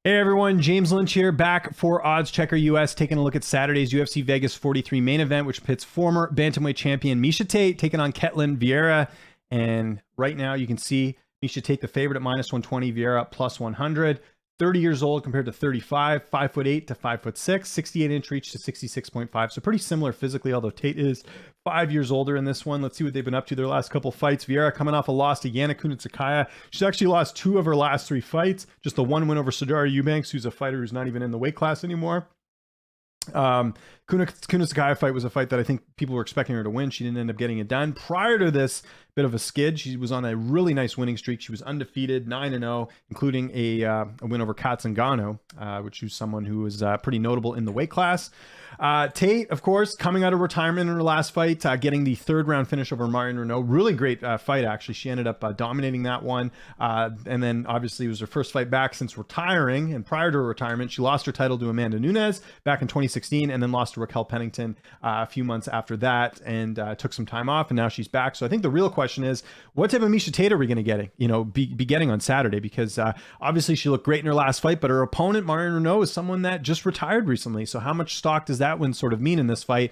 Hey everyone, James Lynch here, back for Odds Checker US, taking a look at Saturday's UFC Vegas 43 main event, which pits former bantamweight champion Miesha Tate taking on Ketlen Vieira. And right now you can see Miesha Tate the favorite at -120, Vieira plus 100. 30 years old compared to 35, 5'8" to 5'6", 68-inch reach to 66.5. So pretty similar physically, although Tate is 5 years older in this one. Let's see what they've been up to their last couple fights. Vieira coming off a loss to Yana Kunitsakaya. She's actually lost 2 of her last 3 fights. Just the one win over Sijara Eubanks, who's a fighter who's not even in the weight class anymore. Kunitsakaya fight was a fight that I think people were expecting her to win. She didn't end up getting it done. Prior to this bit of a skid, she was on a really nice winning streak. She was undefeated, 9-0, including a win over Katzengano, which was someone who was pretty notable in the weight class. Tate, of course, coming out of retirement in her last fight, getting the 3rd round finish over Marion Renault. Really great fight, actually. She ended up dominating that one. And then obviously it was her first fight back since retiring. And prior to her retirement, she lost her title to Amanda Nunes back in 2016 and then lost to Raquel Pennington a few months after that, and took some time off, and now she's back. So I think the real question is, what type of Miesha Tate are we going to get? Be getting on Saturday? Because obviously she looked great in her last fight, but her opponent Marion Renault is someone that just retired recently. So how much stock does that win sort of mean in this fight?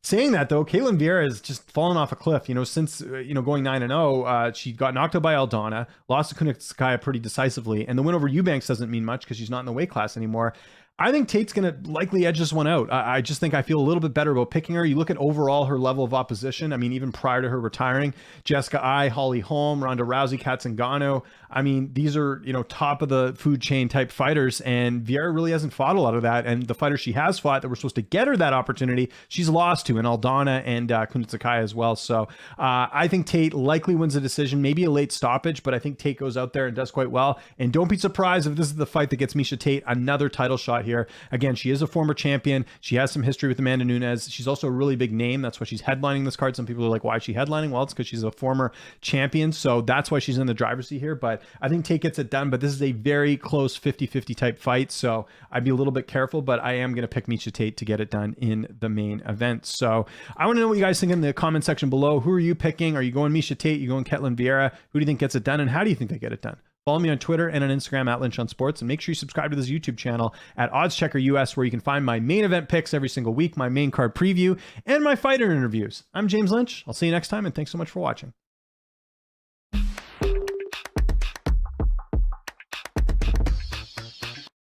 Saying that though, Ketlen Vieira has just fallen off a cliff. Since going 9-0, she got knocked out by Aldana, lost to Kunitsakaya pretty decisively, and the win over Eubanks doesn't mean much because she's not in the weight class anymore. I think Tate's going to likely edge this one out. I just think I feel a little bit better about picking her. You look at overall her level of opposition. I mean, even prior to her retiring, Jessica Ai, Holly Holm, Ronda Rousey, Katzengano. I mean, these are, top of the food chain type fighters, and Vieira really hasn't fought a lot of that. And the fighters she has fought that were supposed to get her that opportunity, she's lost to, and Aldana and Kunitsakaya as well. So I think Tate likely wins the decision, maybe a late stoppage, but I think Tate goes out there and does quite well. And don't be surprised if this is the fight that gets Miesha Tate another title shot here. Again, she is a former champion. She has some history with Amanda Nunes. She's also a really big name. That's why she's headlining this card. Some people are like, why is she headlining? Well, it's because she's a former champion. So that's why she's in the driver's seat here. But I think Tate gets it done. But this is a very close 50-50 type fight. So I'd be a little bit careful, but I am going to pick Miesha Tate to get it done in the main event. So I want to know what you guys think in the comment section below. Who are you picking? Are you going Miesha Tate? Are you going Ketlen Vieira? Who do you think gets it done? And how do you think they get it done? Follow me on Twitter and on Instagram at Lynch on Sports, and make sure you subscribe to this YouTube channel at Odds Checker US, where you can find my main event picks every single week, my main card preview, and my fighter interviews. I'm James Lynch. I'll see you next time, and thanks so much for watching.